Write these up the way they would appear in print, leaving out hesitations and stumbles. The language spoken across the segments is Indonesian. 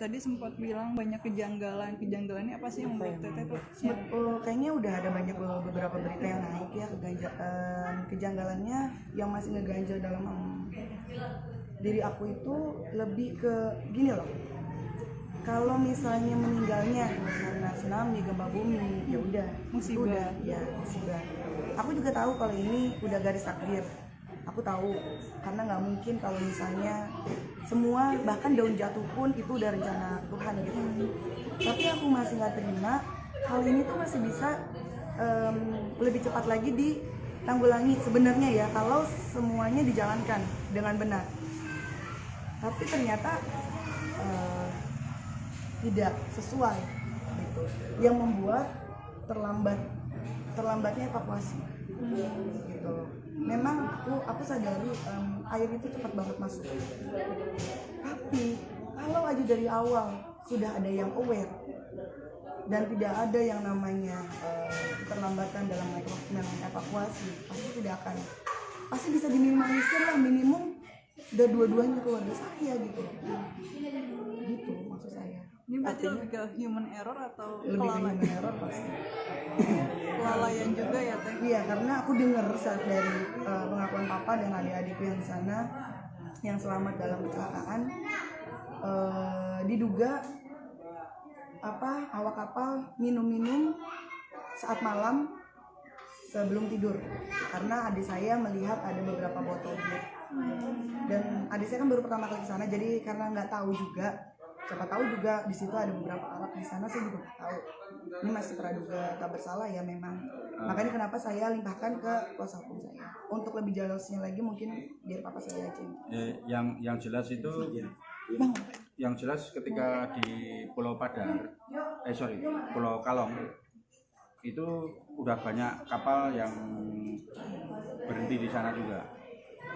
tadi sempat bilang banyak kejanggalannya apa sih yang membuat Teteh tuh? Kayaknya udah ada banyak beberapa berita yang naik ya, kejanggalannya yang masih ngeganjel dalam diri aku itu lebih ke gini loh. Kalau misalnya meninggalnya karena tsunami, gempa bumi, ya udah musibah. Aku juga tahu kalau ini udah garis takdir. Aku tahu karena nggak mungkin kalau misalnya semua bahkan daun jatuh pun itu udah rencana Tuhan gitu. Tapi aku masih nggak terima hal ini tuh masih bisa lebih cepat lagi ditanggulangi sebenarnya ya kalau semuanya dijalankan dengan benar. Tapi ternyata tidak sesuai gitu, yang membuat terlambatnya evakuasi gitu. Memang aku sadari air itu cepat banget masuk, tapi kalau aja dari awal sudah ada yang aware dan tidak ada yang namanya keterlambatan dalam evakuasi, pasti bisa diminimalisir lah, minimum udah dua-duanya keluarga saya gitu maksud saya. Ini berarti lebih ke human error atau lebih ke human error pasti. Kelalaian juga ya Teh? Iya, karena aku dengar saat dari pengakuan papa dan adik-adikku yang di sana yang selamat dalam kecelakaan, diduga awak kapal minum saat malam sebelum tidur, karena adik saya melihat ada beberapa botol bir. Dan adik saya kan baru pertama kali ke sana, jadi karena nggak tahu juga, siapa tahu juga di situ ada beberapa alat di sana, saya juga nggak tahu. Ini masih praduga tak bersalah ya memang. Makanya kenapa saya limpahkan ke kuasa hukum saya. Untuk lebih jelasnya lagi mungkin biar papa saya aja. Yang jelas itu, yang jelas ketika di Pulau Pulau Kalong itu udah banyak kapal yang berhenti di sana juga.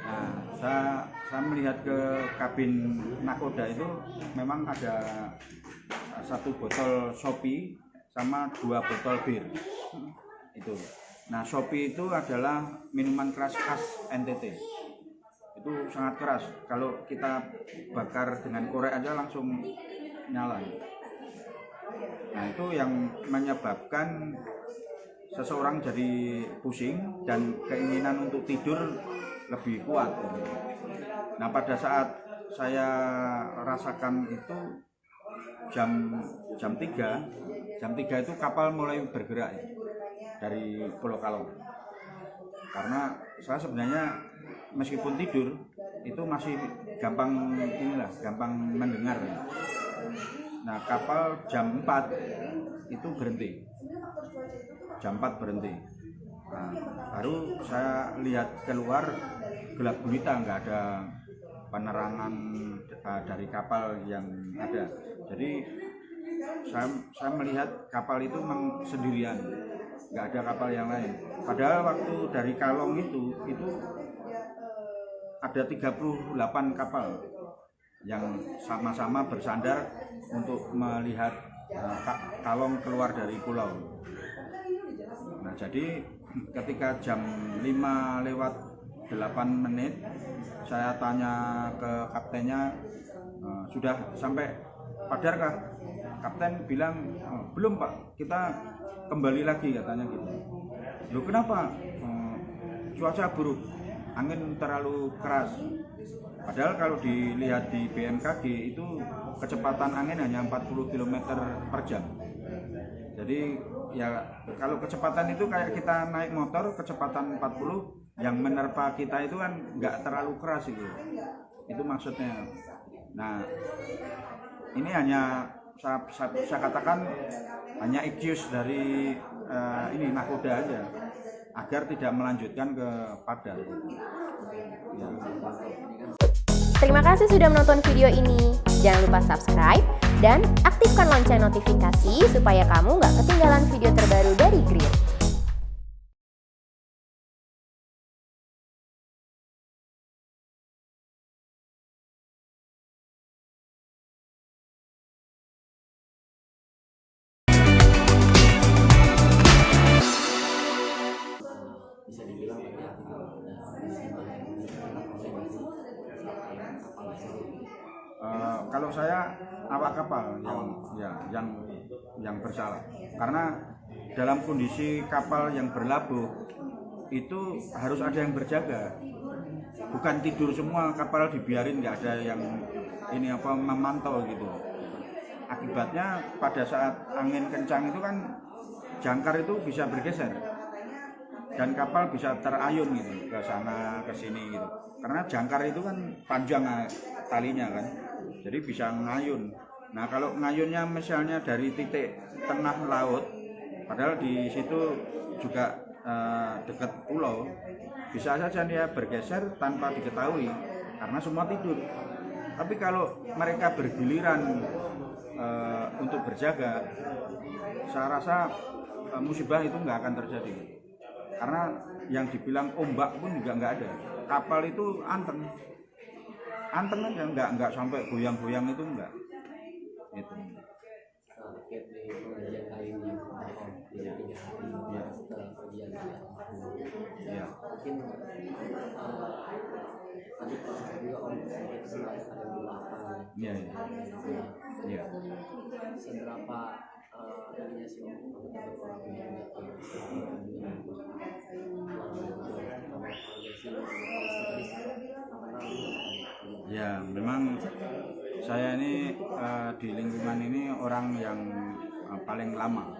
Nah, saya melihat ke kabin nakoda itu memang ada 1 botol Shopee sama 2 botol bir itu. Nah, Shopee itu adalah minuman keras khas NTT. Itu sangat keras. Kalau kita bakar dengan korek aja langsung nyala. Nah, itu yang menyebabkan seseorang jadi pusing dan keinginan untuk tidur lebih kuat. Nah, pada saat saya rasakan itu jam 3 itu kapal mulai bergerak dari Pulau Kalong. Karena saya sebenarnya meskipun tidur itu masih gampang mendengar. Nah, kapal jam 4 itu berhenti. Jam 4 berhenti. Nah, baru saya lihat keluar gelap gulita, nggak ada penerangan dari kapal yang ada. Jadi saya melihat kapal itu memang sendirian, nggak ada kapal yang lain. Padahal waktu dari Kalong itu ada 38 kapal yang sama-sama bersandar untuk melihat Kalong keluar dari pulau. Nah, jadi ketika jam 5:08 saya tanya ke kaptennya, sudah sampai Padarkah? Kapten bilang, belum Pak, kita kembali lagi, katanya gitu. Loh, kenapa? Cuaca buruk, angin terlalu keras. Padahal kalau dilihat di BMKG itu kecepatan angin hanya 40 km per jam. Jadi ya kalau kecepatan itu kayak kita naik motor kecepatan 40, yang menerpa kita itu kan nggak terlalu keras itu maksudnya. Nah, ini hanya saya katakan hanya excuse dari ini nakoda aja agar tidak melanjutkan ke Padar. Ya. Terima kasih sudah menonton video ini. Jangan lupa subscribe dan aktifkan lonceng notifikasi supaya kamu nggak ketinggalan video terbaru dari Green. Kalau saya awak kapal yang bersalah, karena dalam kondisi kapal yang berlabuh itu harus ada yang berjaga, bukan tidur semua kapal dibiarin, nggak ada yang memantau gitu. Akibatnya pada saat angin kencang itu kan jangkar itu bisa bergeser dan kapal bisa terayun gitu ke sana ke sini gitu, karena jangkar itu kan panjang talinya kan, jadi bisa ngayun. Nah kalau ngayunnya misalnya dari titik tengah laut, padahal di situ juga dekat pulau, bisa saja dia bergeser tanpa diketahui karena semua tidur. Tapi kalau mereka bergiliran untuk berjaga, saya rasa musibah itu nggak akan terjadi, karena yang dibilang ombak pun juga nggak ada. Kapal itu anteng aja, nggak sampai goyang-goyang, itu enggak. Itu. Terkait di pengajian kali ini di 3 hari setelah pergian Ya. mungkin tadi proses juga Om sedikit ada beberapa Iya. seberapa ininya sih Om untuk orang Ya, memang saya ini di lingkungan ini orang yang paling lama.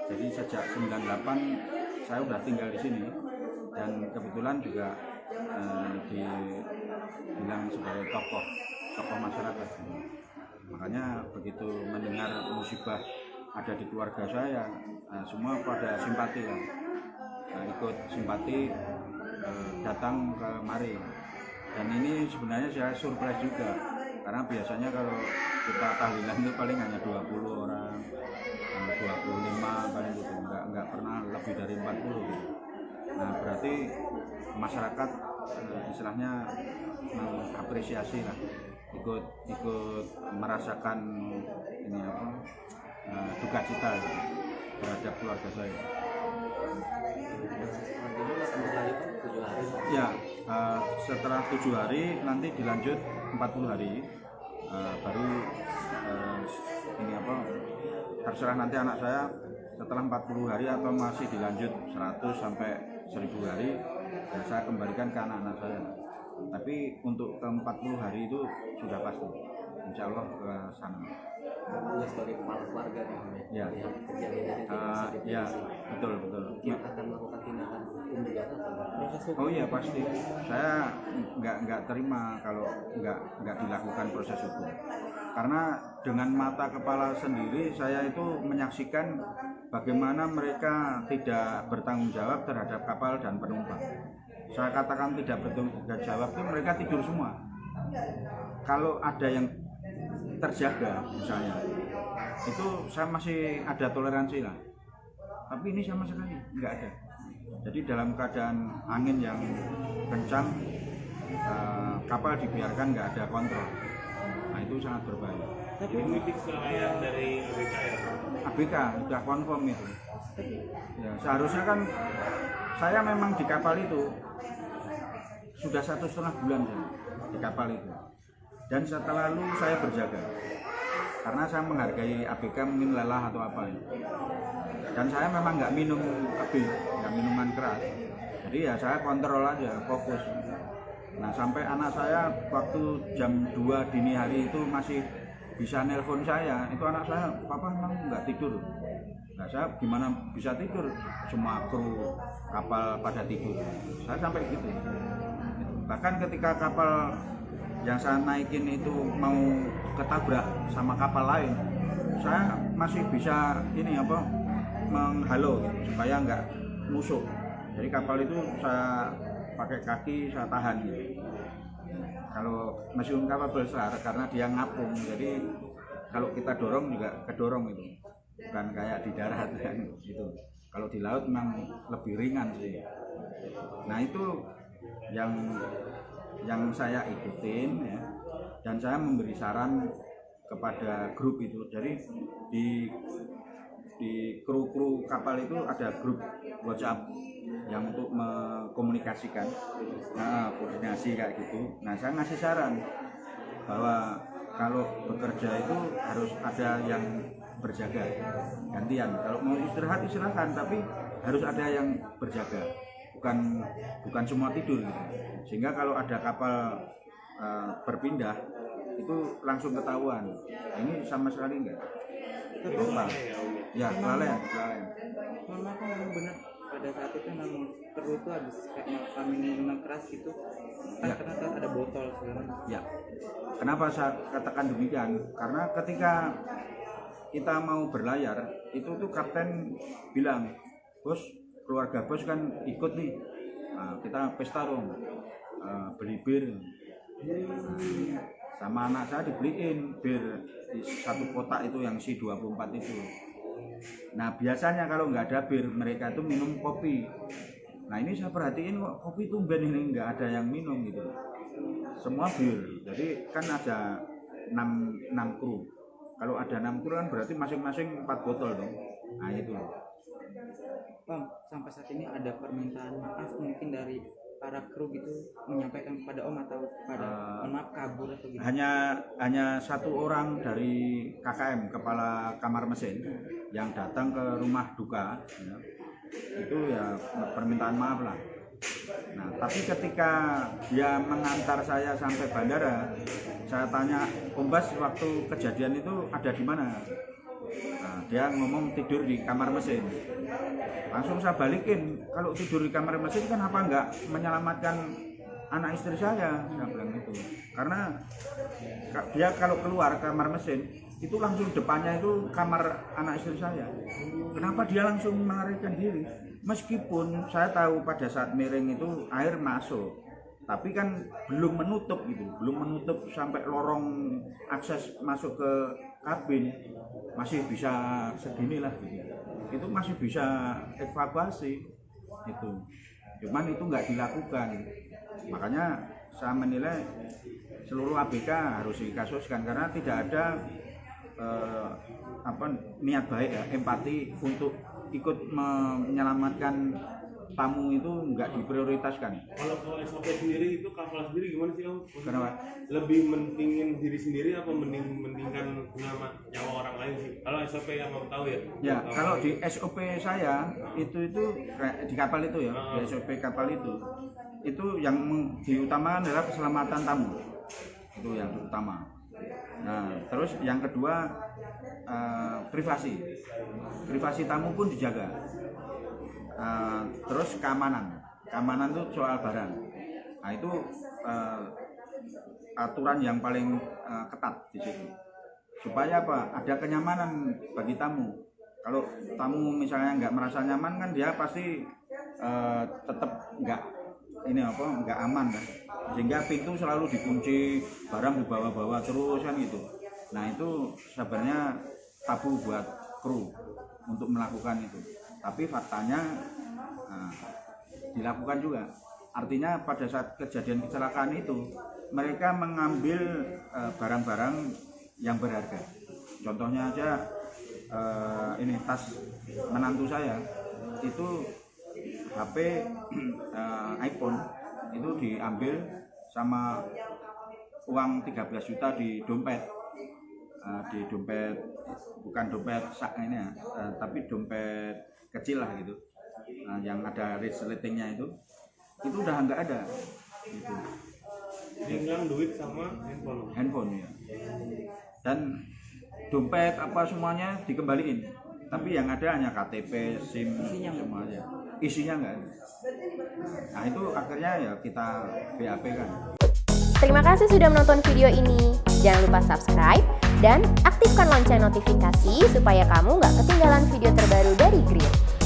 Jadi sejak 98 saya udah tinggal di sini, dan kebetulan juga dibilang sebagai tokoh masyarakat. Makanya begitu mendengar musibah ada di keluarga saya, semua pada simpati kan. Ikut simpati datang kemari. Dan ini sebenarnya saya surprise juga, karena biasanya kalau kita tahlilan itu paling hanya 20 orang, 25 paling gitu, nggak pernah lebih dari 40 gitu. Nah berarti masyarakat istilahnya mengapresiasi lah, ikut merasakan ini duka cita terhadap keluarga saya. Ya, setelah 7 hari nanti dilanjut 40 hari, baru terserah nanti anak saya setelah 40 hari atau masih dilanjut 100 sampai 1000 hari, dan saya kembalikan ke anak-anak saya. Tapi untuk ke 40 hari itu sudah pasti, insya Allah ke sana. Sebagai kepala keluarga Ya, ya, betul. Mungkin akan melakukan tindakan hukum juga atau Oh iya pasti. Saya nggak terima kalau nggak dilakukan proses hukum. Karena dengan mata kepala sendiri saya itu menyaksikan bagaimana mereka tidak bertanggung jawab terhadap kapal dan penumpang. Saya katakan tidak bertanggung jawab itu mereka tidur semua. Kalau ada yang terjaga misalnya, itu saya masih ada toleransi lah. Tapi ini sama sekali nggak ada. Jadi dalam keadaan angin yang kencang, kapal dibiarkan nggak ada kontrol. Nah itu sangat berbahaya. Tapi titik kelalaian dari ABK ya? ABK sudah konfirm itu. Ya, seharusnya kan saya memang di kapal itu sudah 1,5 bulan ya, di kapal itu. Dan setelah lalu saya berjaga, karena saya menghargai ABK mungkin lelah atau apa ya. Dan saya memang nggak minum nggak minuman keras. Jadi ya saya kontrol aja, fokus. Nah sampai anak saya waktu jam 2 dini hari itu masih bisa nelpon saya, itu anak saya, papa memang nggak tidur. Nah saya gimana bisa tidur, semua kru kapal pada tidur. Saya sampai gitu. Bahkan ketika kapal yang saya naikin itu mau ketabrak sama kapal lain, saya masih bisa menghalau gitu, supaya nggak nusuk. Jadi kapal itu saya pakai kaki, saya tahan gitu. Kalau mesin kapal besar karena dia ngapung, jadi kalau kita dorong juga kedorong itu, bukan kayak di darat kan gitu. Kalau di laut memang lebih ringan sih. Nah itu yang saya ikutin ya, dan saya memberi saran kepada grup itu. Jadi di kru kapal itu ada grup WhatsApp yang untuk mengkomunikasikan, koordinasi kayak gitu. Nah saya ngasih saran, bahwa kalau bekerja itu harus ada yang berjaga gantian. Kalau mau istirahat silahkan, tapi harus ada yang berjaga, bukan semua tidur gitu. Sehingga kalau ada kapal berpindah itu langsung ketahuan. Ini sama sekali enggak. Tapi Ya, kelalaian. mohon maaf memang benar pada saat itu memang kru itu habis kami minuman keras gitu kan, Ya. karena ada botol segala macam. Ya, kenapa saya katakan demikian? Karena ketika kita mau berlayar, itu tuh kapten bilang, bos, keluarga bos kan ikut nih, nah, kita pesta dong, beli bir. Nah, sama anak saya dibeliin bir di satu kotak itu yang C24 itu. Nah biasanya kalau nggak ada bir, mereka itu minum kopi. Nah ini saya perhatiin kok kopi tumben ini nggak ada yang minum gitu, semua bir. Jadi kan ada 6 kru. Kalau ada 6 kru kan berarti masing-masing 4 botol dong. Nah itu. Bang, sampai saat ini ada permintaan maaf mungkin dari para kru gitu menyampaikan kepada Om atau pada mohon maaf kabur atau gitu. Hanya satu orang dari KKM, kepala kamar mesin, yang datang ke rumah duka ya. Itu ya permintaan maaf lah. Nah tapi ketika dia mengantar saya sampai bandara, saya tanya, Kombas waktu kejadian itu ada di mana? Nah, dia ngomong tidur di kamar mesin. Langsung saya balikin, kalau tidur di kamar mesin kan apa enggak menyelamatkan anak istri saya bilang itu. Karena dia kalau keluar kamar mesin itu langsung depannya itu kamar anak istri saya. Kenapa dia langsung melarikan diri? Meskipun saya tahu pada saat miring itu air masuk, tapi kan belum menutup gitu, belum menutup sampai lorong akses masuk ke kabin, masih bisa segini lah gitu. Itu masih bisa evakuasi itu, cuman itu nggak dilakukan. Makanya saya menilai seluruh ABK harus dikasuskan karena tidak ada niat baik ya, empati untuk ikut menyelamatkan tamu itu nggak diprioritaskan. Kalau SOP sendiri itu kapal sendiri gimana sih Om? Kenapa? Lebih mentingin diri sendiri apa mendingkan nyawa orang lain sih? Kalau SOP yang Om tahu ya? Ya, kalau di SOP saya itu di kapal itu ya, di SOP kapal itu yang diutamakan adalah keselamatan tamu, itu yang utama. Nah, terus yang kedua privasi tamu pun dijaga. Terus keamanan itu soal barang. Nah itu aturan yang paling ketat di situ. Supaya apa? Ada kenyamanan bagi tamu. Kalau tamu misalnya nggak merasa nyaman kan dia pasti tetap nggak aman kan. Sehingga pintu selalu dikunci, barang dibawa-bawa terus kan gitu. Nah itu sebenarnya tabu buat kru untuk melakukan itu. Tapi faktanya dilakukan juga. Artinya pada saat kejadian kecelakaan itu mereka mengambil barang-barang yang berharga. Contohnya aja ini tas menantu saya itu HP iPhone itu diambil sama uang 13 juta di dompet. Di dompet, bukan dompet sak ini ya, tapi dompet kecil lah gitu. Yang ada resletingnya itu udah nggak ada gitu. Tinggal duit sama handphone ya, dan dompet apa semuanya dikembaliin, tapi yang ada hanya KTP, SIM semuanya, isinya nggak ada. Nah itu akhirnya ya kita BAP kan. Terima kasih sudah menonton video ini. Jangan lupa subscribe dan aktifkan lonceng notifikasi supaya kamu nggak ketinggalan video terbaru dari Green.